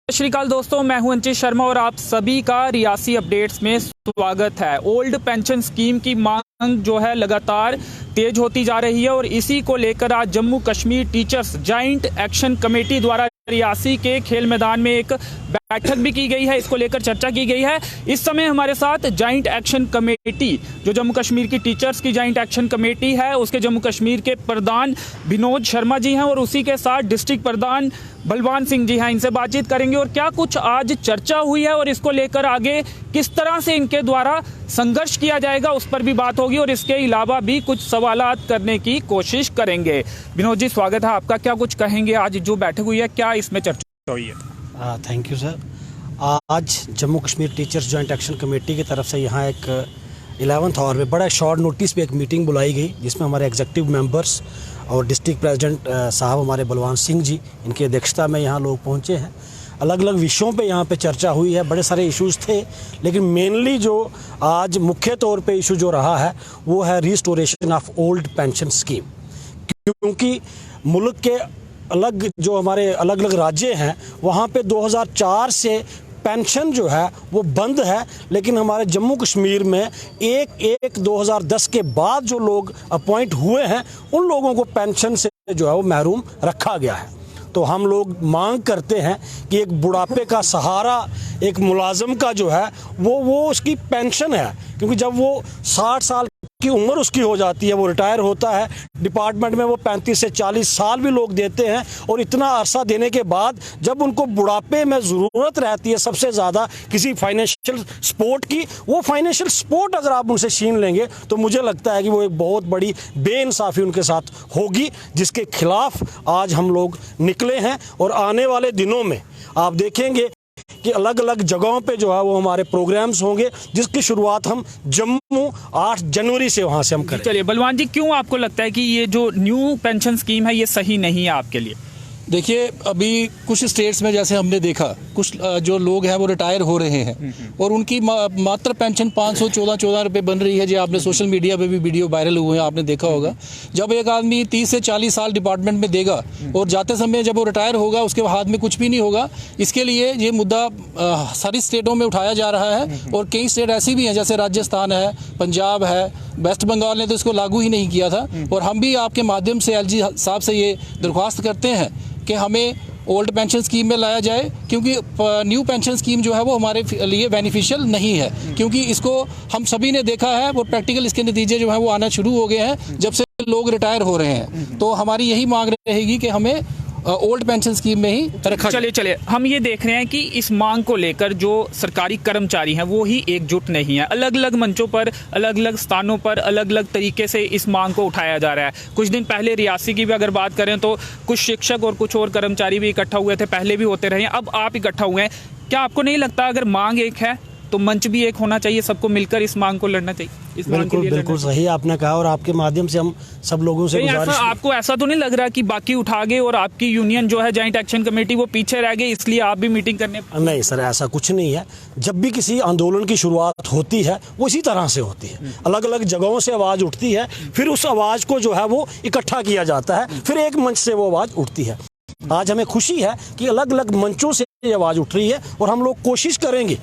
सत श्री अकाल दोस्तों, मैं हूं अंचित शर्मा और आप सभी का रियासी अपडेट्स में स्वागत है। ओल्ड पेंशन स्कीम की मांग जो है लगातार तेज होती जा रही है और इसी को लेकर आज Jammu Kashmir teachers joint action committee द्वारा रियासी के खेल मैदान में एक बैठक भी की गई है। इसको लेकर चर्चा की गई है। इस समय हमारे साथ जॉइंट एक्शन कमेटी, जो जम्मू कश्मीर की टीचर्स की जॉइंट एक्शन कमेटी है, उसके जम्मू कश्मीर के प्रधान विनोद शर्मा जी हैं और उसी के साथ डिस्ट्रिक्ट प्रधान बलवान सिंह जी हैं। इनसे बातचीत करेंगे और क्या कुछ आज चर्चा हुई है और इसको लेकर आगे किस तरह से इनके द्वारा संघर्ष किया जाएगा उस पर भी बात होगी और इसके अलावा भी कुछ सवालात करने की कोशिश करेंगे। विनोद जी, स्वागत है आपका। क्या कुछ कहेंगे, आज जो बैठक हुई है क्या इसमें चर्चा हुई है? Thank you sir. आज Jammu Kashmir teachers joint action committee की तरफ से यहाँ एक 11th आवर में बड़ा शॉर्ट नोटिस पे एक मीटिंग बुलाई गई, जिसमें हमारे एग्जीक्यूटिव मेंबर्स और डिस्ट्रिक्ट प्रेसिडेंट साहब हमारे बलवान सिंह जी, इनकी अध्यक्षता में यहाँ लोग पहुँचे हैं। अलग अलग विषयों पे यहाँ पे चर्चा हुई है। बड़े सारे इश्यूज़ थे, लेकिन मेनली जो आज मुख्य तौर पे इशू जो रहा है वो है restoration of old pension scheme. क्योंकि मुल्क के जो हमारे अलग अलग राज्य हैं वहाँ पे 2004 से पेंशन जो है वो बंद है, लेकिन हमारे जम्मू कश्मीर में 1/1/2010 के बाद जो लोग अपॉइंट हुए हैं उन लोगों को पेंशन से जो है वो महरूम रखा गया है। तो हम लोग मांग करते हैं कि एक बुढ़ापे का सहारा एक मुलाजिम का जो है वो उसकी पेंशन है, क्योंकि जब वो 60 साल की उम्र उसकी हो जाती है, वो रिटायर होता है, डिपार्टमेंट में वो 35 से 40 साल भी लोग देते हैं और इतना अरसा देने के बाद जब उनको बुढ़ापे में ज़रूरत रहती है सबसे ज़्यादा किसी फाइनेंशियल सपोर्ट की, वो फाइनेंशियल सपोर्ट अगर आप उनसे छीन लेंगे तो मुझे लगता है कि वो एक बहुत बड़ी बेइंसाफ़ी उनके साथ होगी, जिसके खिलाफ आज हम लोग निकले हैं। और आने वाले दिनों में आप देखेंगे कि अलग अलग जगहों पे जो है वो हमारे प्रोग्राम्स होंगे, जिसकी शुरुआत हम जम्मू 8 जनवरी से वहां से हम करें। चलिए बलवान जी, क्यों आपको लगता है कि ये जो न्यू पेंशन स्कीम है ये सही नहीं है आपके लिए? देखिए, अभी कुछ स्टेट्स में जैसे हमने देखा, कुछ जो लोग हैं वो रिटायर हो रहे हैं और उनकी मात्र पेंशन 514 रुपये बन रही है। जो आपने सोशल मीडिया पे भी वीडियो वायरल हुए हैं, आपने देखा होगा। जब एक आदमी 30 से 40 साल डिपार्टमेंट में देगा और जाते समय जब वो रिटायर होगा उसके हाथ में कुछ भी नहीं होगा, इसके लिए ये मुद्दा सारी स्टेटों में उठाया जा रहा है। और कई स्टेट ऐसी भी हैं, जैसे राजस्थान है, पंजाब है, वेस्ट बंगाल ने तो इसको लागू ही नहीं किया था। और हम भी आपके माध्यम से एलजी साहब से ये दरख्वास्त करते हैं कि हमें ओल्ड पेंशन स्कीम में लाया जाए, क्योंकि न्यू पेंशन स्कीम जो है वो हमारे लिए बेनिफिशियल नहीं है। क्योंकि इसको हम सभी ने देखा है और प्रैक्टिकल इसके नतीजे जो है वो आना शुरू हो गए हैं जब से लोग रिटायर हो रहे हैं। तो हमारी यही मांग रहेगी कि हमें ओल्ड पेंशन स्कीम में ही रखा। चलिए हम ये देख रहे हैं कि इस मांग को लेकर जो सरकारी कर्मचारी हैं वो ही एकजुट नहीं है। अलग अलग मंचों पर, अलग अलग स्थानों पर अलग अलग तरीके से इस मांग को उठाया जा रहा है। कुछ दिन पहले रियासी की भी अगर बात करें तो कुछ शिक्षक और कुछ और कर्मचारी भी इकट्ठा हुए थे, पहले भी होते रहे हैं, अब आप इकट्ठा हुए हैं। क्या आपको नहीं लगता अगर मांग एक है तो मंच भी एक होना चाहिए, सबको मिलकर इस मांग को लड़ना चाहिए? इस बिल्कुल सही आपने कहा और आपके माध्यम से हम सब लोगों से गुजारिश। आपको ऐसा तो नहीं लग रहा कि बाकी उठा गए और आपकी यूनियन जो है जॉइंट एक्शन कमेटी वो पीछे रह गई, इसलिए आप भी मीटिंग करने? नहीं सर, ऐसा कुछ नहीं है। जब भी किसी आंदोलन की शुरुआत होती है वो इसी तरह से होती है, अलग अलग जगहों से आवाज़ उठती है, फिर उस आवाज़ को जो है वो इकट्ठा किया जाता है, फिर एक मंच से वो आवाज़ उठती है। आज हमें खुशी है कि अलग अलग मंचों से ये आवाज़ उठ रही है और हम लोग कोशिश करेंगे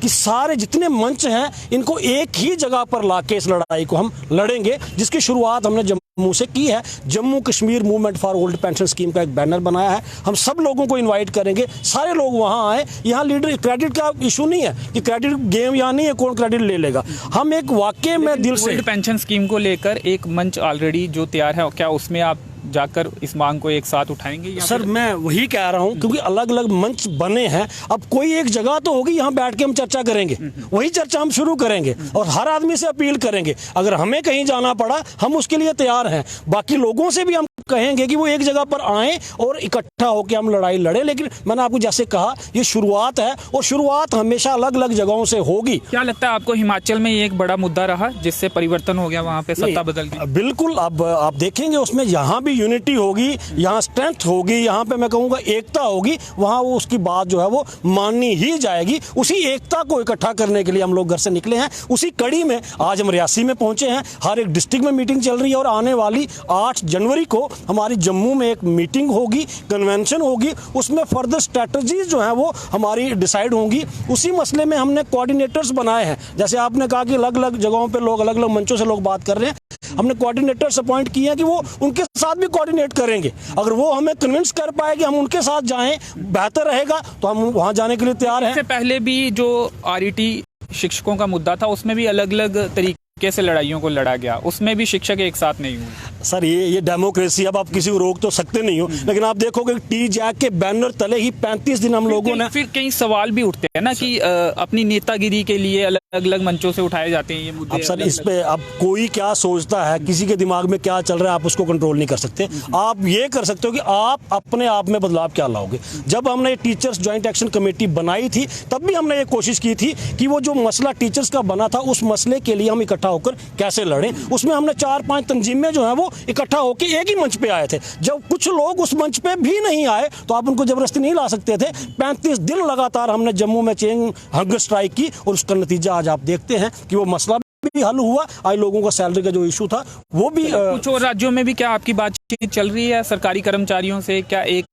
कि सारे जितने मंच हैं इनको एक ही जगह पर लाके इस लड़ाई को हम लड़ेंगे, जिसकी शुरुआत हमने जम्मू से की है। Jammu Kashmir movement for old pension scheme का एक बैनर बनाया है, हम सब लोगों को इनवाइट करेंगे, सारे लोग वहां आए। यहाँ लीडर क्रेडिट का इशू नहीं है कि क्रेडिट गेम यहाँ नहीं है, कौन क्रेडिट ले लेगा। हम एक वाकई में दिल से ओल्ड पेंशन स्कीम को लेकर एक मंच ऑलरेडी जो तैयार है, क्या उसमें आप जाकर इस मांग को एक साथ उठाएंगे? सर मैं वही कह रहा हूं, क्योंकि अलग अलग मंच बने हैं, अब कोई एक जगह तो होगी, यहाँ बैठ के हम चर्चा करेंगे, वही चर्चा हम शुरू करेंगे और हर आदमी से अपील करेंगे। अगर हमें कहीं जाना पड़ा हम उसके लिए तैयार हैं। बाकी लोगों से भी हम कहेंगे कि वो एक जगह पर आएं और इकट्ठा होकर हम लड़ाई लड़ें। लेकिन मैंने आपको जैसे कहा ये शुरुआत है और शुरुआत हमेशा अलग अलग जगहों से होगी। क्या लगता है आपको हिमाचल में ये एक बड़ा मुद्दा रहा जिससे परिवर्तन हो गया, वहाँ पे सत्ता बदल गई? बिल्कुल, अब आप देखेंगे उसमें यहाँ भी यूनिटी होगी, यहाँ स्ट्रेंथ होगी, यहाँ पे मैं कहूँगा एकता होगी, वहाँ वो उसकी बात जो है वो माननी ही जाएगी। उसी एकता को इकट्ठा करने के लिए हम लोग घर से निकले हैं। उसी कड़ी में आज हम रियासी में पहुँचे हैं, हर एक डिस्ट्रिक्ट में मीटिंग चल रही है और आने वाली 8 जनवरी को हमारी जम्मू में एक मीटिंग होगी, कन्वेंशन होगी, उसमें फर्दर स्ट्रेटजीज जो हैं वो हमारी डिसाइड होंगी। उसी मसले में हमने कोऑर्डिनेटर्स बनाए हैं। जैसे आपने कहा कि अलग अलग जगहों पे लोग, अलग अलग मंचों से लोग बात कर रहे हैं, हमने कोऑर्डिनेटर्स अपॉइंट किए हैं कि वो उनके साथ भी कोऑर्डिनेट करेंगे। अगर वो हमें कन्विंस कर पाए कि हम उनके साथ जाएं, बेहतर रहेगा, तो हम वहां जाने के लिए तैयार हैं। इससे पहले भी जो आरईटी शिक्षकों का मुद्दा था उसमें भी अलग अलग तरीके से लड़ाइयों को लड़ा गया, उसमें भी शिक्षक एक साथ नहीं हुए। सर ये डेमोक्रेसी, अब आप किसी को रोक तो सकते नहीं हो, लेकिन आप देखोगे टी जैक के बैनर तले ही 35 दिन हम लोगों ने, फिर कई सवाल भी उठते हैं ना कि अपनी नेतागिरी के लिए अलग अलग मंचों से उठाए जाते हैं ये मुद्दे। अब सर इस पे अब कोई क्या सोचता है, किसी के दिमाग में क्या चल रहा है, आप उसको कंट्रोल नहीं कर सकते। आप ये कर सकते हो कि आप अपने आप में बदलाव क्या लाओगे। जब हमने टीचर्स ज्वाइंट एक्शन कमेटी बनाई थी तब भी हमने ये कोशिश की थी कि वो जो मसला टीचर्स का बना था उस मसले के लिए हम इकट्ठा होकर कैसे लड़ें। उसमें हमने 4-5 तंजीमें जो हैं वो इकट्ठा होकर एक ही मंच पे आए थे। जब कुछ लोग उस मंच पे भी नहीं आए तो आप उनको जबरदस्ती नहीं ला सकते थे। 35 दिन लगातार हमने जम्मू में चेन हंगर स्ट्राइक की और उसका नतीजा आज आप देखते हैं कि वो मसला भी हल हुआ। आज लोगों का सैलरी का जो इशू था वो भी कुछ और राज्यों में भी क्या आपकी बातचीत चल रही है सरकारी कर्मचारियों से? क्या एक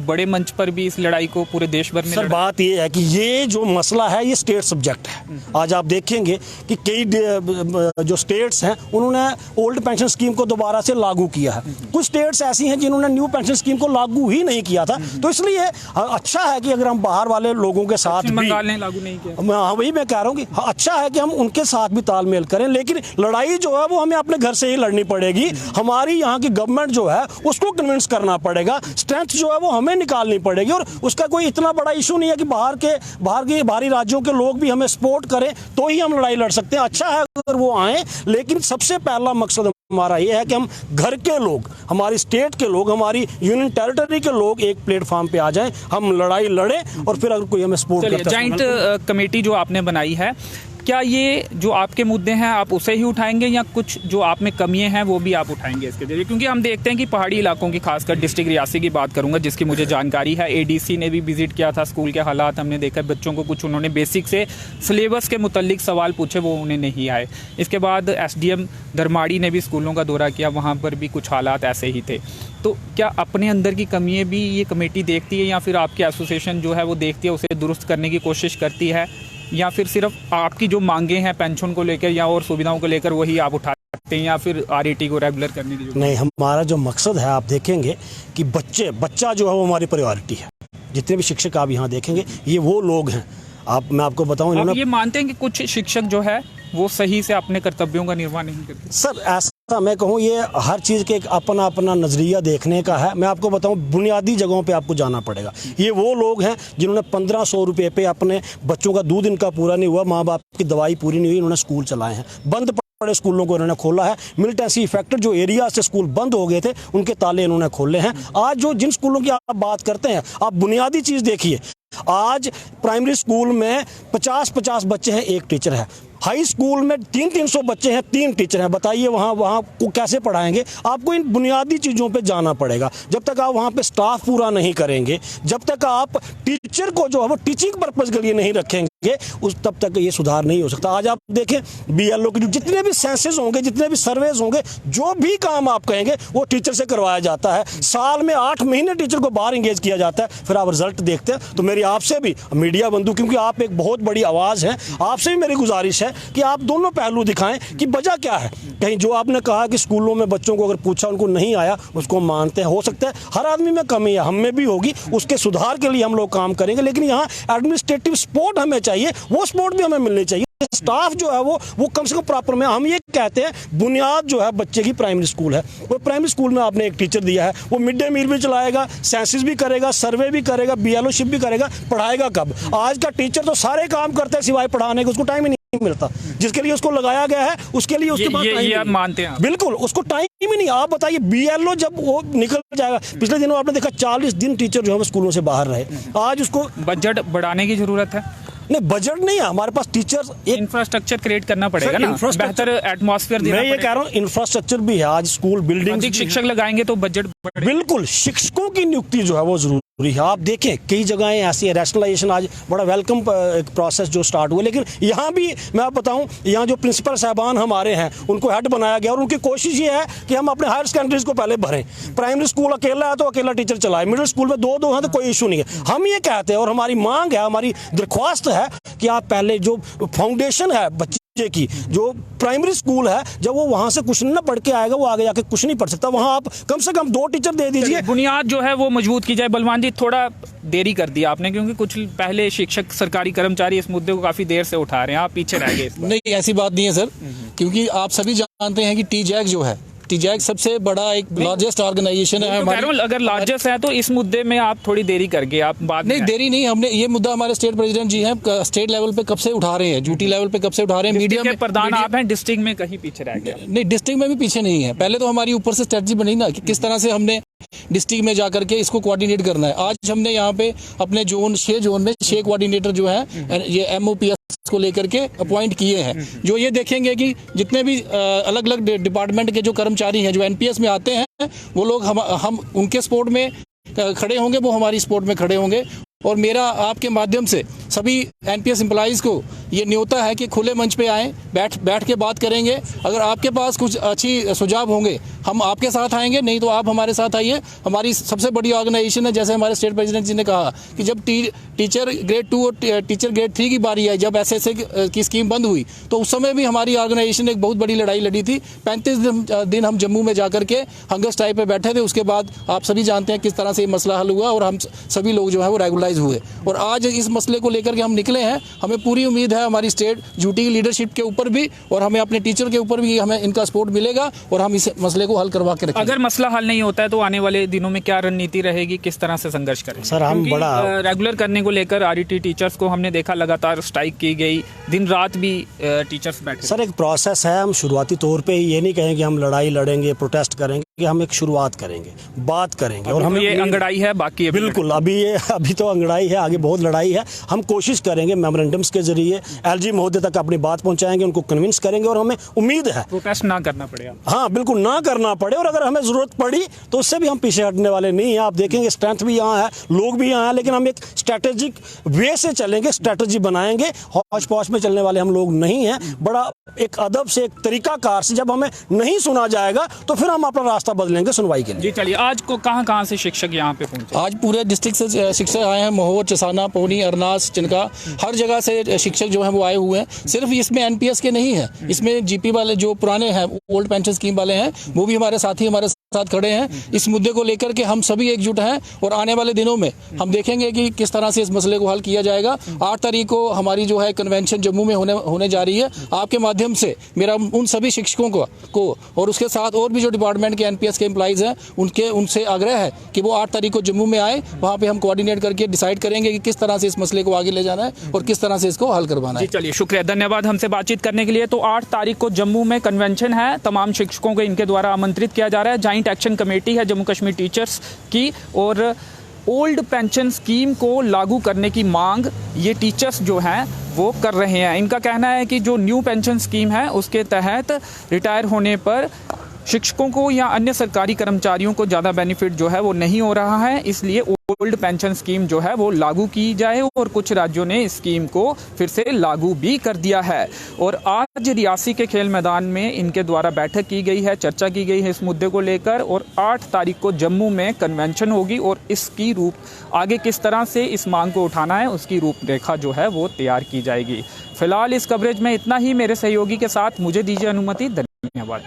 बड़े मंच पर भी इस लड़ाई को पूरे देश भर में? सर बात ये है कि ये जो मसला है ये स्टेट सब्जेक्ट है। आज आप देखेंगे कि कई जो स्टेट्स हैं उन्होंने ओल्ड पेंशन स्कीम को दोबारा से लागू किया है। कुछ स्टेट्स ऐसी हैं जिन्होंने न्यू पेंशन स्कीम को लागू ही नहीं किया था। तो इसलिए अच्छा है कि अगर हम बाहर वाले लोगों के साथ भी, बंगाल ने लागू नहीं किया, हाँ वही मैं कह रहा हूँ कि अच्छा है कि हम उनके साथ भी तालमेल करें, लेकिन लड़ाई जो है वो हमें अपने घर से ही लड़नी पड़ेगी। हमारी यहाँ की गवर्नमेंट जो है उसको कन्विंस करना पड़ेगा, स्ट्रेंथ जो है वो हमें निकालनी पड़ेगी। और उसका कोई इतना बड़ा इशू नहीं है कि बाहरी राज्यों के लोग भी हमें सपोर्ट करें तो ही हम लड़ाई लड़ सकते हैं। अच्छा है अगर वो आए, लेकिन सबसे पहला मकसद हमारा ये है कि हम घर के लोग, हमारी स्टेट के लोग, हमारी यूनियन टेरिटरी के लोग एक प्लेटफॉर्म पे आ जाएं, हम लड़ाई लड़ें और फिर अगर कोई हमें सपोर्ट करता है। जॉइंट कमेटी जो आपने बनाई है, क्या ये जो आपके मुद्दे हैं आप उसे ही उठाएंगे या कुछ जो आप में कमियां हैं वो भी आप उठाएंगे इसके जरिए? क्योंकि हम देखते हैं कि पहाड़ी इलाकों की, खासकर डिस्ट्रिक्ट रियासी की बात करूंगा जिसकी मुझे जानकारी है, एडीसी ने भी विजिट किया था, स्कूल के हालात हमने देखा, बच्चों को कुछ उन्होंने बेसिक से सिलेबस के मुतालिक सवाल पूछे, वो उन्हें नहीं आए। इसके बाद एसडीएम धर्माड़ी ने भी स्कूलों का दौरा किया, वहाँ पर भी कुछ हालात ऐसे ही थे। तो क्या अपने अंदर की कमियाँ भी ये कमेटी देखती है या फिर आपकी एसोसिएशन जो है वो देखती है, उसे दुरुस्त करने की कोशिश करती है, या फिर सिर्फ आपकी जो मांगे हैं पेंशन को लेकर या और सुविधाओं को लेकर वही आप उठाते हैं, या फिर आरईटी को रेगुलर करने की? नहीं, हमारा जो मकसद है आप देखेंगे कि बच्चा जो है वो हमारी प्रायोरिटी है। जितने भी शिक्षक आप यहाँ देखेंगे ये वो लोग हैं। मैं आपको बताऊं, आप ये मानते हैं कि कुछ शिक्षक जो है वो सही से अपने कर्तव्यों का निर्वाह नहीं करते? सर ऐसा मैं कहूँ, ये हर चीज़ के एक अपना अपना नज़रिया देखने का है। मैं आपको बताऊँ, बुनियादी जगहों पे आपको जाना पड़ेगा। ये वो लोग हैं जिन्होंने 1500 रुपये पे अपने बच्चों का दूध इनका पूरा नहीं हुआ, माँ बाप की दवाई पूरी नहीं हुई, इन्होंने स्कूल चलाए हैं। बंद पड़े स्कूलों को इन्होंने खोला है। मिलिटेंसी इफेक्टेड जो एरिया से स्कूल बंद हो गए थे उनके ताले इन्होंने खोले हैं। आज जो जिन स्कूलों की आप बात करते हैं, आप बुनियादी चीज़ देखिए, आज प्राइमरी स्कूल में 50-50 बच्चे हैं, एक टीचर है। हाई स्कूल में 300 बच्चे हैं, 3 टीचर हैं। बताइए वहाँ को कैसे पढ़ाएंगे? आपको इन बुनियादी चीज़ों पे जाना पड़ेगा। जब तक आप वहाँ पे स्टाफ पूरा नहीं करेंगे, जब तक आप टीचर को जो है वो टीचिंग पर्पज़ के लिए नहीं रखेंगे, तब तक ये सुधार नहीं हो सकता। आज आप देखें बीएलओ के जितने भी सेंसेस होंगे, जितने भी सर्वेज होंगे, जो भी काम आप कहेंगे वो टीचर से करवाया जाता है। साल में 8 महीने टीचर को बाहर इंगेज किया जाता है, फिर आप रिजल्ट देखते हैं। तो मेरी आपसे भी, मीडिया बंधु, क्योंकि आप एक बहुत बड़ी आवाज़ है, आपसे भी मेरी गुजारिश है कि आप दोनों पहलू दिखाएं कि वजह क्या है। कहीं जो आपने कहा कि स्कूलों में बच्चों को अगर पूछा उनको नहीं आया, उसको मानते हैं, हो सकता है हर आदमी में कमी है, हम में भी होगी, उसके सुधार के लिए हम लोग काम करेंगे। लेकिन यहाँ एडमिनिस्ट्रेटिव सपोर्ट हमें चाहिए, वो सपोर्ट भी हमें मिलनी चाहिए। स्टाफ जो है वो कम से कम प्रॉपर में, हम ये कहते हैं बुनियाद जो है बच्चे की प्राइमरी स्कूल है। वो प्राइमरी स्कूल में आपने एक टीचर दिया है, वो मिड डे मील भी चलाएगा, सेंसिस भी करेगा, सर्वे भी करेगा, बीएलओशिप भी करेगा, पढ़ाएगा कब? आज का टीचर तो सारे काम करता है सिवाय पढ़ाने के, उसको टाइम ही नहीं मिलता। जिसके लिए उसको लगाया गया है उसके लिए उसके पास ये आप मानते हैं? बिल्कुल, उसको टाइम ही नहीं। आप बताइए बीएलओ जब वो निकल जाएगा, पिछले दिनों आपने देखा 40 दिन टीचर जो है स्कूलों से बाहर रहे। आज उसको बजट बढ़ाने की जरूरत है? नहीं, बजट नहीं है हमारे पास, टीचर्स इंफ्रास्ट्रक्चर क्रिएट करना पड़ेगा ना, बेहतर एटमॉस्फेयर देना। मैं ये कह रहा हूँ इंफ्रास्ट्रक्चर भी है, आज स्कूल बिल्डिंग, अधिक शिक्षक लगाएंगे तो बजट बिल्कुल। शिक्षकों की नियुक्ति जो है वो जरूरी है। आप देखें कई जगहें ऐसी है, रैशनलाइजेशन आज बड़ा वेलकम प्रोसेस जो स्टार्ट हुआ, लेकिन यहाँ भी मैं आप बताऊँ, यहाँ जो प्रिंसिपल साहबान हमारे हैं उनको हेड बनाया गया और उनकी कोशिश ये है कि हम अपने हायर सेकेंडरीज को पहले भरें। प्राइमरी स्कूल अकेला है तो अकेला टीचर चलाए, मिडिल स्कूल में दो हैं तो कोई इशू नहीं है। हम ये कहते हैं और हमारी मांग है, हमारी दरख्वास्त है कि आप पहले जो फाउंडेशन है बच्चे की, जो प्राइमरी स्कूल है, जब वो वहां से कुछ ना पढ़ के आएगा वो आगे जाके कुछ नहीं पढ़ सकता। वहां आप कम से कम 2 टीचर दे दीजिए, बुनियाद जो है वो मजबूत की जाए। बलवान जी, थोड़ा देरी कर दिया आपने, क्योंकि कुछ पहले शिक्षक सरकारी कर्मचारी इस मुद्दे को काफी देर से उठा रहे हैं, आप पीछे रह गए। नहीं, ऐसी बात नहीं है सर, क्योंकि आप सभी जानते हैं कि टीजैक जो है, टीजैक सबसे बड़ा एक लार्जेस्ट ऑर्गेनाइजेशन है हमारी। अगर लार्जेस्ट है तो इस मुद्दे में आप थोड़ी देरी कर गए, आप बात नहीं, देरी नहीं, हमने ये मुद्दा हमारे स्टेट प्रेसिडेंट जी हैं स्टेट लेवल पे कब से उठा रहे हैं, ड्यूटी लेवल पे कब से उठा रहे हैं। मीडिया में प्रधान आप हैं, डिस्ट्रिक्ट में कहीं पीछे रह गए? नहीं, डिस्ट्रिक्ट में भी पीछे नहीं है। पहले तो हमारी ऊपर से स्ट्रेटजी बनी ना कि किस तरह से हमने डिस्ट्रिक्ट में जाकर के इसको कोऑर्डिनेट करना है। आज हमने यहाँ पे अपने जोन 6 जोन में 6 कोऑर्डिनेटर जो है ये MOPS को लेकर के अपॉइंट किए हैं, जो ये देखेंगे कि जितने भी अलग अलग डिपार्टमेंट के जो कर्मचारी हैं जो NPS में आते हैं वो लोग हम उनके सपोर्ट में खड़े होंगे, वो हमारी सपोर्ट में खड़े होंगे। और मेरा आपके माध्यम से सभी NPS एम्प्लॉइज़ को ये न्योता है कि खुले मंच पे आएँ, बैठ के बात करेंगे। अगर आपके पास कुछ अच्छी सुझाव होंगे हम आपके साथ आएंगे, नहीं तो आप हमारे साथ आइए। हमारी सबसे बड़ी ऑर्गेनाइजेशन है, जैसे हमारे स्टेट प्रेसिडेंट जी ने कहा कि जब टीचर ग्रेड 2 और टीचर ग्रेड 3 की बारी आई, जब SSA की स्कीम बंद हुई तो उस समय भी हमारी ऑर्गेनाइजेशन ने एक बहुत बड़ी लड़ाई लड़ी थी। 35 दिन हम जम्मू में जाकर के हंगर स्ट्राइक पे बैठे थे। उसके बाद आप सभी जानते हैं किस तरह से ये मसला हल हुआ और हम सभी लोग जो है वो रेगुलराइज हुए और आज इस मसले को लेकर के हम निकले हैं। हमें पूरी उम्मीद है हमारी स्टेट ड्यूटी की लीडरशिप के ऊपर भी और हमें अपने टीचर के ऊपर भी हमें इनका सपोर्ट मिलेगा और हम इस मसले को हल करवा के रखेंगे। अगर मसला हल नहीं होता है तो आने वाले दिनों में क्या रणनीति रहेगी, किस तरह से संघर्ष करेंगे? सर हम बड़ा रेगुलर करने को लेकर RET टीचर्स को हमने देखा लगातार स्ट्राइक की गई, दिन रात भी टीचर्स बैठे। सर एक प्रोसेस है, हम शुरुआती तौर पे ये नहीं कहेंगे हम लड़ाई लड़ेंगे, प्रोटेस्ट करेंगे, हम एक शुरुआत करेंगे, बात करेंगे। और हम ये अंगड़ाई है, बाकी बिल्कुल अभी तो अंगड़ाई है, आगे बहुत लड़ाई है। हम कोशिश करेंगे मेमोरेंडम्स के जरिए LG महोदय तक अपनी बात पहुंचाएंगे, उनको कन्विंस करेंगे और हमें उम्मीद है प्रोटेस्ट ना करना पड़ेगा। हाँ बिल्कुल ना करना पड़े और अगर हमें जरूरत पड़ी तो उससे भी हम पीछे हटने वाले नहीं हैं। आप देखेंगे स्ट्रेंथ भी यहाँ है, लोग भी यहाँ हैं, लेकिन हम एक स्ट्रेटेजिक वे से चलेंगे, स्ट्रेटेजी बनाएंगे। हौच पौच में चलने वाले हम लोग नहीं हैं। बड़ा एक अदब से, एक तरीकाकार से जब हमें नहीं सुना जाएगा तो फिर हम अपना रास्ता बदलेंगे सुनवाई के लिए। जी चलिए, आज को कहाँ से शिक्षक यहाँ पे पहुंचे? आज पूरे डिस्ट्रिक्ट से शिक्षक आए हैं, महोर, चसाना, पौनी, अरनास, चिनका, हर जगह से शिक्षक जो हैं वो आए हुए हैं। सिर्फ इसमें NPS के नहीं है, इसमें GP वाले जो पुराने हैं ओल्ड पेंशन स्कीम वाले हैं वो भी हमारे साथी हमारे साथ खड़े हैं। इस मुद्दे को लेकर के हम सभी एकजुट हैं और आने वाले दिनों में हम देखेंगे कि किस तरह से इस मसले को हल किया जाएगा। 8 तारीख को हमारी जो है कन्वेंशन जम्मू में होने जा रही है। आपके माध्यम से मेरा उन सभी शिक्षकों को और उसके साथ और भी जो डिपार्टमेंट के NPS के एम्प्लॉइज हैं उनसे आग्रह है कि वो 8 तारीख को जम्मू में आए। वहाँ पे हम कोऑर्डिनेट करके डिसाइड करेंगे कि किस तरह से इस मसले को आगे ले जाना है और किस तरह से इसको हल करवाना है। चलिए, शुक्रिया, धन्यवाद हमसे बातचीत करने के लिए। तो 8 तारीख को जम्मू में कन्वेंशन है, तमाम शिक्षकों को इनके द्वारा आमंत्रित किया जा रहा है। जॉइंट एक्शन कमेटी है जम्मू कश्मीर टीचर्स की और ओल्ड पेंशन स्कीम को लागू करने की मांग ये टीचर्स जो हैं वो कर रहे हैं। इनका कहना है कि जो न्यू पेंशन स्कीम है उसके तहत रिटायर होने पर शिक्षकों को या अन्य सरकारी कर्मचारियों को ज़्यादा बेनिफिट जो है वो नहीं हो रहा है, इसलिए ओल्ड पेंशन स्कीम जो है वो लागू की जाए और कुछ राज्यों ने इस स्कीम को फिर से लागू भी कर दिया है। और आज रियासी के खेल मैदान में इनके द्वारा बैठक की गई है, चर्चा की गई है इस मुद्दे को लेकर और 8 तारीख को जम्मू में कन्वेंशन होगी और इसकी आगे किस तरह से इस मांग को उठाना है उसकी रूपरेखा जो है वो तैयार की जाएगी। फिलहाल इस कवरेज में इतना ही। मेरे सहयोगी के साथ मुझे दीजिए अनुमति। धन्यवाद।